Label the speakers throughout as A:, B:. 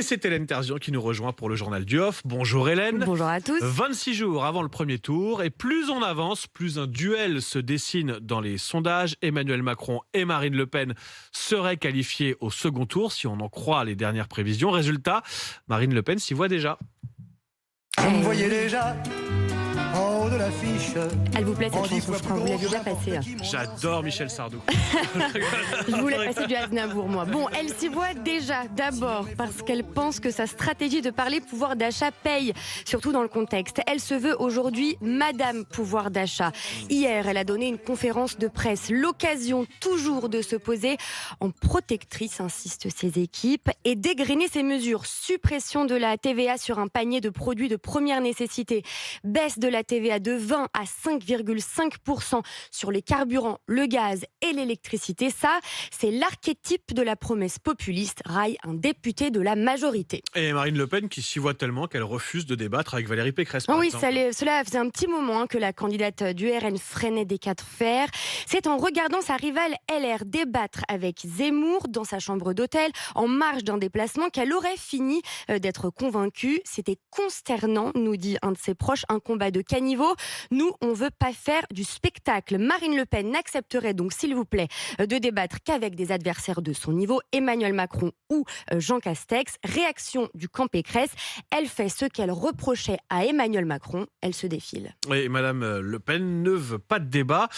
A: Et c'est Hélène Terzian qui nous rejoint pour le journal du Off. Bonjour Hélène.
B: Bonjour à tous.
A: 26 jours avant le premier tour, et plus on avance, plus un duel se dessine dans les sondages. Emmanuel Macron et Marine Le Pen seraient qualifiés au second tour, si on en croit les dernières prévisions. Résultat, Marine Le Pen s'y voit déjà.
C: Vous me voyez déjà en haut de l'affiche.
B: Elle vous plaît cette chanson, je crois, vous l'avez déjà passée.
A: J'adore Michel Sardou.
B: Je voulais passer du Aznavour, moi. Bon, elle s'y voit déjà, d'abord, parce qu'elle pense que sa stratégie de parler pouvoir d'achat paye, surtout dans le contexte. Elle se veut aujourd'hui Madame Pouvoir d'achat. Hier, elle a donné une conférence de presse, l'occasion toujours de se poser en protectrice, insistent ses équipes, et dégrainer ses mesures. Suppression de la TVA sur un panier de produits de première nécessité, baisse de la TVA de 20 à 5,5% sur les carburants, le gaz et l'électricité. Ça, c'est l'archétype de la promesse populiste, raille un député de la majorité.
A: Et Marine Le Pen qui s'y voit tellement qu'elle refuse de débattre avec Valérie Pécresse.
B: Oui, cela faisait un petit moment que la candidate du RN freinait des quatre fers. C'est en regardant sa rivale LR débattre avec Zemmour dans sa chambre d'hôtel, en marge d'un déplacement, qu'elle aurait fini d'être convaincue. C'était consternant, nous dit un de ses proches, un combat de caniveau. Nous, on veut pas faire du spectacle. Marine Le Pen n'accepterait donc, s'il vous plaît, de débattre qu'avec des adversaires de son niveau, Emmanuel Macron ou Jean Castex. Réaction du camp Pécresse, elle fait ce qu'elle reprochait à Emmanuel Macron, elle se défile.
A: Et Madame Le Pen ne veut pas de débat.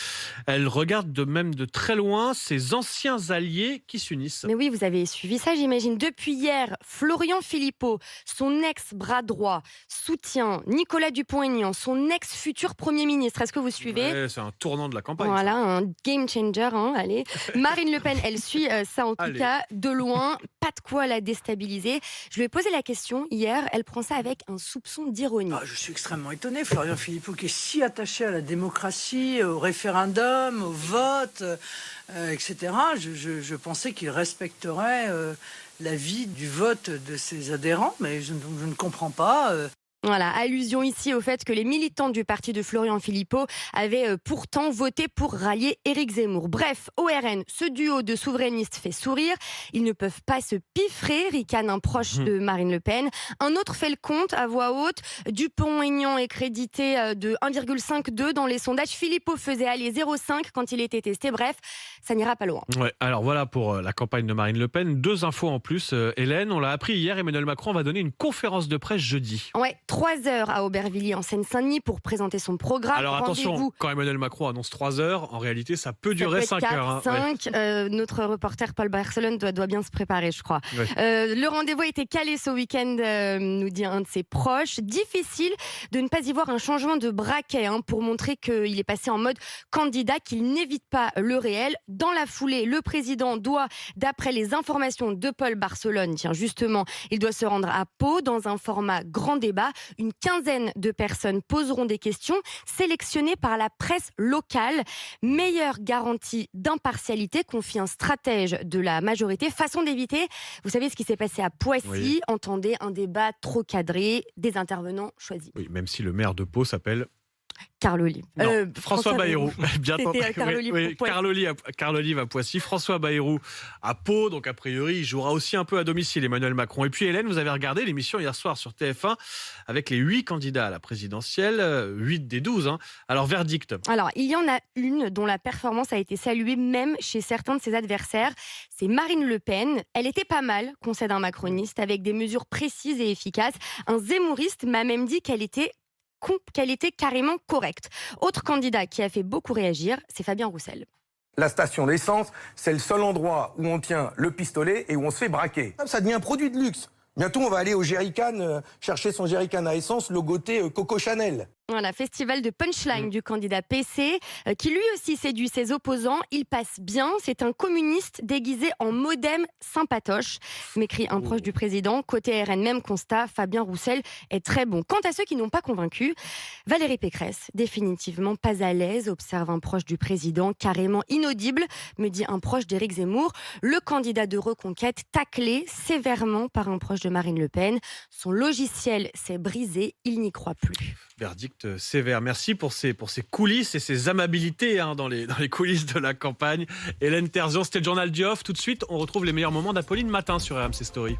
A: Elle regarde même de très loin ses anciens alliés qui s'unissent.
B: Mais oui, vous avez suivi ça, j'imagine. Depuis hier, Florian Philippot, son ex-bras droit, soutient Nicolas Dupont-Aignan, son ex-futur Premier ministre. Est-ce que vous suivez ?
A: Ouais, c'est un tournant de la campagne.
B: Voilà, un game changer. Allez. Marine Le Pen, elle suit ça en tout cas de loin. Pas de quoi la déstabiliser. Je lui ai posé la question hier. Elle prend ça avec un soupçon d'ironie.
D: Je suis extrêmement étonné. Florian Philippot qui est si attaché à la démocratie, au référendum, au vote, etc. Je pensais qu'il respecterait l'avis du vote de ses adhérents, mais je ne comprends pas.
B: Voilà, allusion ici au fait que les militants du parti de Florian Philippot avaient pourtant voté pour rallier Éric Zemmour. Bref, au RN, ce duo de souverainistes fait sourire. Ils ne peuvent pas se piffrer, ricane un proche de Marine Le Pen. Un autre fait le compte à voix haute. Dupont-Aignan est crédité de 1,52 dans les sondages. Philippot faisait aller 0,5 quand il était testé. Bref, ça n'ira pas loin.
A: Ouais, alors voilà pour la campagne de Marine Le Pen. 2 infos en plus, Hélène. On l'a appris hier, Emmanuel Macron va donner une conférence de presse jeudi.
B: Ouais, 3 heures à Aubervilliers en Seine-Saint-Denis pour présenter son programme.
A: Alors attention, quand Emmanuel Macron annonce 3 heures, en réalité ça peut durer 5
B: 4,
A: heures.
B: 5, notre reporter Paul Barcelone doit bien se préparer, je crois.
A: Ouais.
B: Le rendez-vous a été calé ce week-end, nous dit un de ses proches. Difficile de ne pas y voir un changement de braquet pour montrer qu'il est passé en mode candidat, qu'il n'évite pas le réel. Dans la foulée, le président doit, d'après les informations de Paul Barcelone, justement, il doit se rendre à Pau dans un format grand débat. Une quinzaine de personnes poseront des questions sélectionnées par la presse locale. Meilleure garantie d'impartialité, confie un stratège de la majorité. Façon d'éviter, vous savez ce qui s'est passé à Poissy, oui. Entendez, un débat trop cadré, des intervenants choisis.
A: Oui, même si le maire de Pau s'appelle
B: Carl Olive.
A: François Bayrou. Bien
B: C'était Carl Olive.
A: Carl Olive à Poissy. François Bayrou à Pau. Donc, a priori, il jouera aussi un peu à domicile, Emmanuel Macron. Et puis, Hélène, vous avez regardé l'émission hier soir sur TF1 avec les 8 candidats à la présidentielle. 8 des 12. Alors, verdict.
B: Alors, il y en a une dont la performance a été saluée même chez certains de ses adversaires. C'est Marine Le Pen. Elle était pas mal, concède un macroniste, avec des mesures précises et efficaces. Un zémouriste m'a même dit qu'elle était carrément correcte. Autre candidat qui a fait beaucoup réagir, c'est Fabien Roussel.
E: La station d'essence, c'est le seul endroit où on tient le pistolet et où on se fait braquer. Ça devient un produit de luxe. Bientôt, on va aller au jerrycan, chercher son jerrycan à essence logoté Coco Chanel.
B: Voilà, festival de punchline du candidat PC, qui lui aussi séduit ses opposants. Il passe bien, c'est un communiste déguisé en modem sympatoche, m'écrit un proche du président. Côté RN, même constat, Fabien Roussel est très bon. Quant à ceux qui n'ont pas convaincu, Valérie Pécresse, définitivement pas à l'aise, observe un proche du président, carrément inaudible, me dit un proche d'Éric Zemmour. Le candidat de Reconquête, taclé sévèrement par un proche de Marine Le Pen. Son logiciel s'est brisé, il n'y croit plus.
A: Verdict sévère. Merci pour ces coulisses et ces amabilités dans les coulisses de la campagne. Hélène Terzian, c'était le journal du Off. Tout de suite, on retrouve les meilleurs moments d'Apolline Matin sur RMC Story.